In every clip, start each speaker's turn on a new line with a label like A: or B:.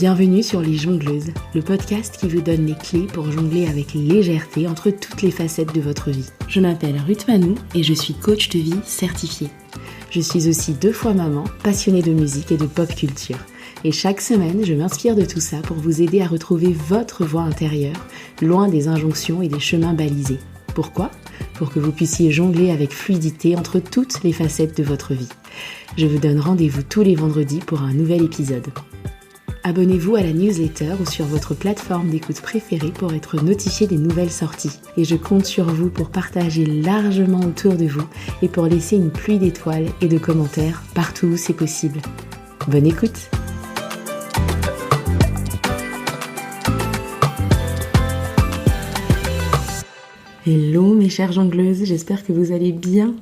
A: Bienvenue sur Les Jongleuses, le podcast qui vous donne les clés pour jongler avec légèreté entre toutes les facettes de votre vie. Je m'appelle Ruth Manou et je suis coach de vie certifiée. Je suis aussi 2 fois maman, passionnée de musique et de pop culture. Et chaque semaine, je m'inspire de tout ça pour vous aider à retrouver votre voix intérieure, loin des injonctions et des chemins balisés. Pourquoi ? Pour que vous puissiez jongler avec fluidité entre toutes les facettes de votre vie. Je vous donne rendez-vous tous les vendredis pour un nouvel épisode. Abonnez-vous à la newsletter ou sur votre plateforme d'écoute préférée pour être notifié des nouvelles sorties. Et je compte sur vous pour partager largement autour de vous et pour laisser une pluie d'étoiles et de commentaires partout où c'est possible. Bonne écoute! Hello mes chères jongleuses, j'espère que vous allez bien.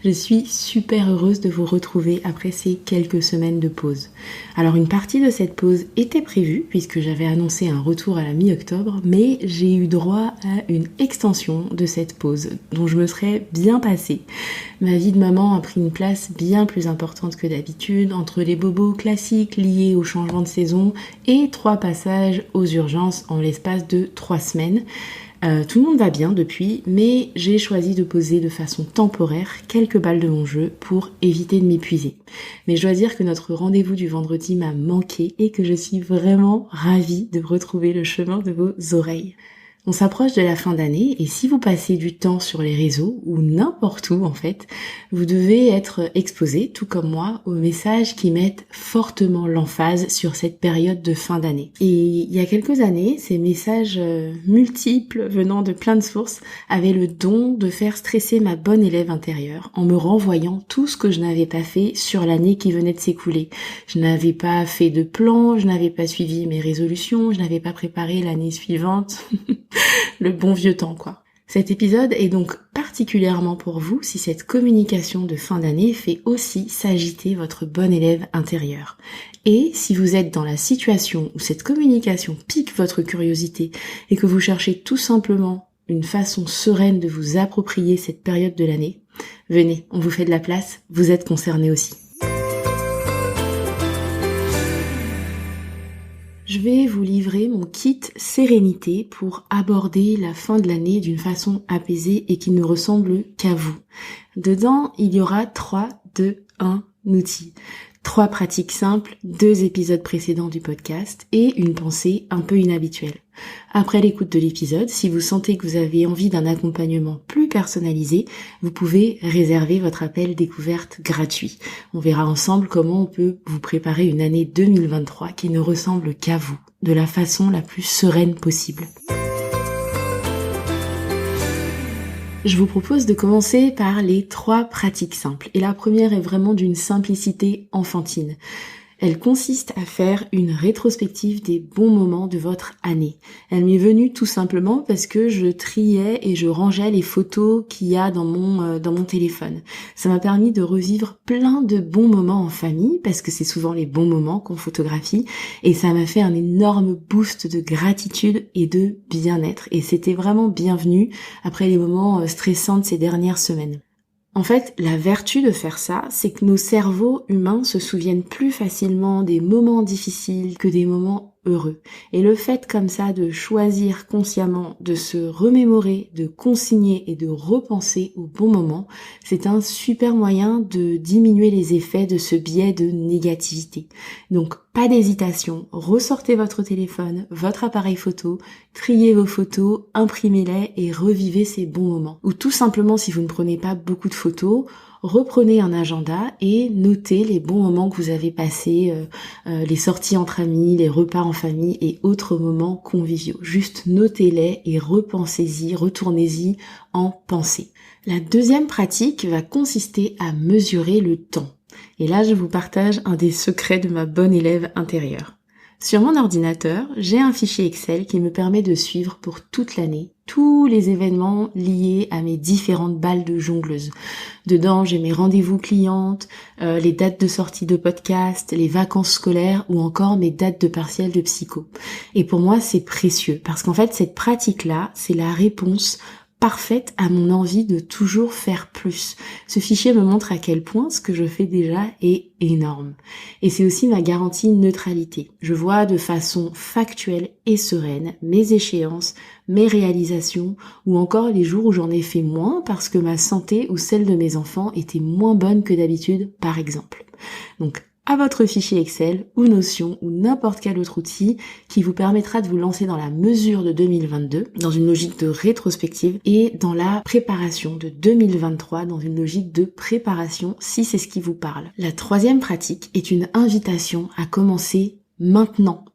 A: Je suis super heureuse de vous retrouver après ces quelques semaines de pause. Alors une partie de cette pause était prévue puisque j'avais annoncé un retour à la mi-octobre, mais j'ai eu droit à une extension de cette pause dont je me serais bien passée. Ma vie de maman a pris une place bien plus importante que d'habitude entre les bobos classiques liés au changement de saison et 3 passages aux urgences en l'espace de 3 semaines. Tout le monde va bien depuis, mais j'ai choisi de poser de façon temporaire quelques balles de mon jeu pour éviter de m'épuiser. Mais je dois dire que notre rendez-vous du vendredi m'a manqué et que je suis vraiment ravie de retrouver le chemin de vos oreilles. On s'approche de la fin d'année et si vous passez du temps sur les réseaux ou n'importe où en fait, vous devez être exposé, tout comme moi, aux messages qui mettent fortement l'emphase sur cette période de fin d'année. Et il y a quelques années, ces messages multiples venant de plein de sources avaient le don de faire stresser ma bonne élève intérieure en me renvoyant tout ce que je n'avais pas fait sur l'année qui venait de s'écouler. Je n'avais pas fait de plan, je n'avais pas suivi mes résolutions, je n'avais pas préparé l'année suivante. Le bon vieux temps, quoi. Cet épisode est donc particulièrement pour vous si cette communication de fin d'année fait aussi s'agiter votre bon élève intérieur. Et si vous êtes dans la situation où cette communication pique votre curiosité et que vous cherchez tout simplement une façon sereine de vous approprier cette période de l'année, venez, on vous fait de la place, vous êtes concernés aussi. Je vais vous livrer mon kit sérénité pour aborder la fin de l'année d'une façon apaisée et qui ne ressemble qu'à vous. Dedans, il y aura 3, 2, 1 outil. 3 pratiques simples, 2 épisodes précédents du podcast et une pensée un peu inhabituelle. Après l'écoute de l'épisode, si vous sentez que vous avez envie d'un accompagnement plus personnalisé, vous pouvez réserver votre appel découverte gratuit. On verra ensemble comment on peut vous préparer une année 2023 qui ne ressemble qu'à vous, de la façon la plus sereine possible. Je vous propose de commencer par les 3 pratiques simples. Et la première est vraiment d'une simplicité enfantine. Elle consiste à faire une rétrospective des bons moments de votre année. Elle m'est venue tout simplement parce que je triais et je rangeais les photos qu'il y a dans mon téléphone. Ça m'a permis de revivre plein de bons moments en famille parce que c'est souvent les bons moments qu'on photographie et ça m'a fait un énorme boost de gratitude et de bien-être et c'était vraiment bienvenu après les moments stressants de ces dernières semaines. En fait, la vertu de faire ça, c'est que nos cerveaux humains se souviennent plus facilement des moments difficiles que des moments heureux. Et le fait comme ça de choisir consciemment, de se remémorer, de consigner et de repenser au bon moment, c'est un super moyen de diminuer les effets de ce biais de négativité. Donc, pas d'hésitation, ressortez votre téléphone, votre appareil photo, triez vos photos, imprimez-les et revivez ces bons moments. Ou tout simplement, si vous ne prenez pas beaucoup de photos, reprenez un agenda et notez les bons moments que vous avez passés, les sorties entre amis, les repas en famille et autres moments conviviaux. Juste notez-les et repensez-y, retournez-y en pensée. La deuxième pratique va consister à mesurer le temps. Et là, je vous partage un des secrets de ma bonne élève intérieure. Sur mon ordinateur, j'ai un fichier Excel qui me permet de suivre pour toute l'année tous les événements liés à mes différentes balles de jongleuse. Dedans, j'ai mes rendez-vous clientes, les dates de sortie de podcast, les vacances scolaires ou encore mes dates de partiel de psycho. Et pour moi, c'est précieux parce qu'en fait, cette pratique-là, c'est la réponse parfaite à mon envie de toujours faire plus. Ce fichier me montre à quel point ce que je fais déjà est énorme. Et c'est aussi ma garantie neutralité. Je vois de façon factuelle et sereine mes échéances, mes réalisations ou encore les jours où j'en ai fait moins parce que ma santé ou celle de mes enfants était moins bonne que d'habitude, par exemple. Donc, à votre fichier Excel ou Notion ou n'importe quel autre outil qui vous permettra de vous lancer dans la mesure de 2022, dans une logique de rétrospective et dans la préparation de 2023, dans une logique de préparation si c'est ce qui vous parle. La troisième pratique est une invitation à commencer maintenant.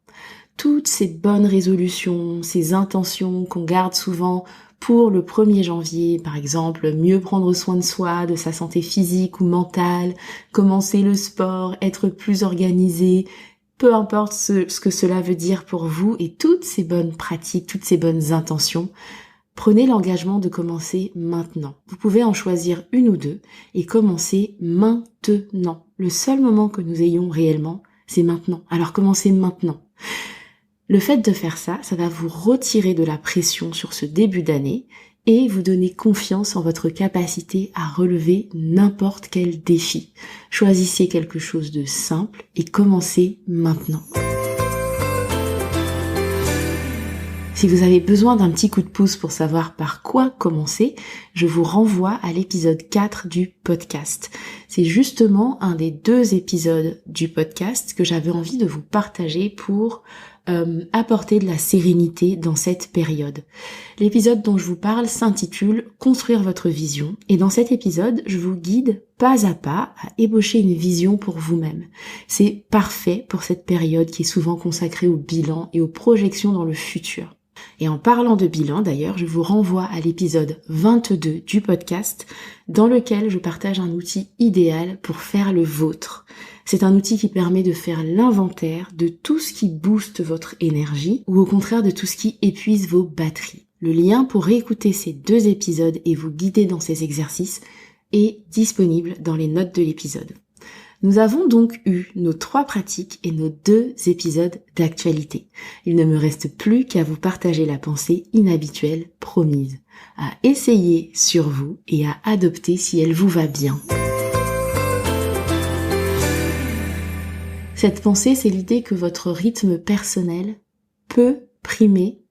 A: Toutes ces bonnes résolutions, ces intentions qu'on garde souvent pour le 1er janvier, par exemple, mieux prendre soin de soi, de sa santé physique ou mentale, commencer le sport, être plus organisé, peu importe ce que cela veut dire pour vous et toutes ces bonnes pratiques, toutes ces bonnes intentions, prenez l'engagement de commencer maintenant. Vous pouvez en choisir une ou deux et commencer maintenant. Le seul moment que nous ayons réellement, c'est maintenant. Alors commencez maintenant. Le fait de faire ça, ça va vous retirer de la pression sur ce début d'année et vous donner confiance en votre capacité à relever n'importe quel défi. Choisissez quelque chose de simple et commencez maintenant. Si vous avez besoin d'un petit coup de pouce pour savoir par quoi commencer, je vous renvoie à l'épisode 4 du podcast. C'est justement un des 2 épisodes du podcast que j'avais envie de vous partager pour apporter de la sérénité dans cette période. L'épisode dont je vous parle s'intitule « Construire votre vision » et dans cet épisode, je vous guide pas à pas à ébaucher une vision pour vous-même. C'est parfait pour cette période qui est souvent consacrée au bilan et aux projections dans le futur. Et en parlant de bilan, d'ailleurs, je vous renvoie à l'épisode 22 du podcast dans lequel je partage un outil idéal pour faire le vôtre. C'est un outil qui permet de faire l'inventaire de tout ce qui booste votre énergie ou au contraire de tout ce qui épuise vos batteries. Le lien pour réécouter ces 2 épisodes et vous guider dans ces exercices est disponible dans les notes de l'épisode. Nous avons donc eu nos 3 pratiques et nos 2 épisodes d'actualité. Il ne me reste plus qu'à vous partager la pensée inhabituelle promise, à essayer sur vous et à adopter si elle vous va bien. Cette pensée, c'est l'idée que votre rythme personnel peut primer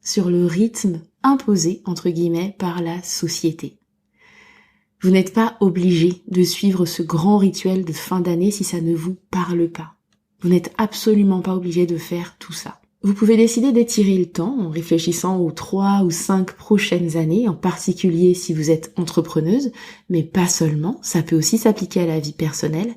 A: sur le rythme imposé, entre guillemets, par la société. Vous n'êtes pas obligé de suivre ce grand rituel de fin d'année si ça ne vous parle pas. Vous n'êtes absolument pas obligé de faire tout ça. Vous pouvez décider d'étirer le temps en réfléchissant aux 3 ou 5 prochaines années, en particulier si vous êtes entrepreneuse, mais pas seulement, ça peut aussi s'appliquer à la vie personnelle.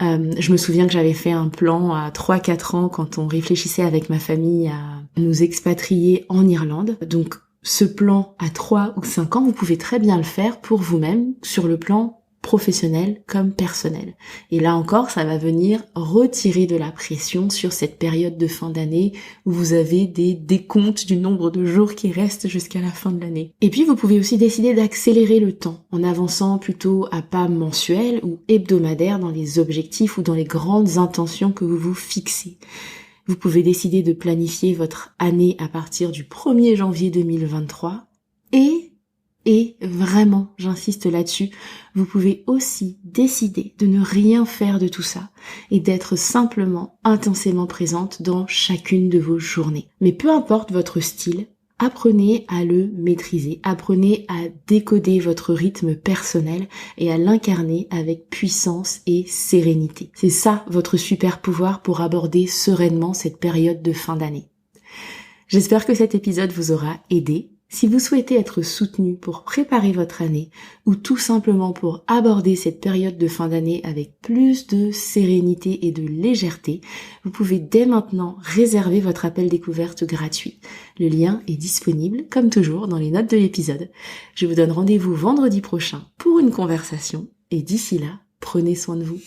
A: Je me souviens que j'avais fait un plan à 3-4 ans quand on réfléchissait avec ma famille à nous expatrier en Irlande. Donc ce plan à 3 ou 5 ans, vous pouvez très bien le faire pour vous-même sur le plan professionnel comme personnel. Et là encore, ça va venir retirer de la pression sur cette période de fin d'année où vous avez des décomptes du nombre de jours qui restent jusqu'à la fin de l'année. Et puis vous pouvez aussi décider d'accélérer le temps en avançant plutôt à pas mensuels ou hebdomadaires dans les objectifs ou dans les grandes intentions que vous vous fixez. Vous pouvez décider de planifier votre année à partir du 1er janvier 2023 et vraiment, j'insiste là-dessus, vous pouvez aussi décider de ne rien faire de tout ça et d'être simplement intensément présente dans chacune de vos journées. Mais peu importe votre style, apprenez à le maîtriser, apprenez à décoder votre rythme personnel et à l'incarner avec puissance et sérénité. C'est ça votre super pouvoir pour aborder sereinement cette période de fin d'année. J'espère que cet épisode vous aura aidé. Si vous souhaitez être soutenu pour préparer votre année ou tout simplement pour aborder cette période de fin d'année avec plus de sérénité et de légèreté, vous pouvez dès maintenant réserver votre appel découverte gratuit. Le lien est disponible, comme toujours, dans les notes de l'épisode. Je vous donne rendez-vous vendredi prochain pour une conversation et d'ici là, prenez soin de vous.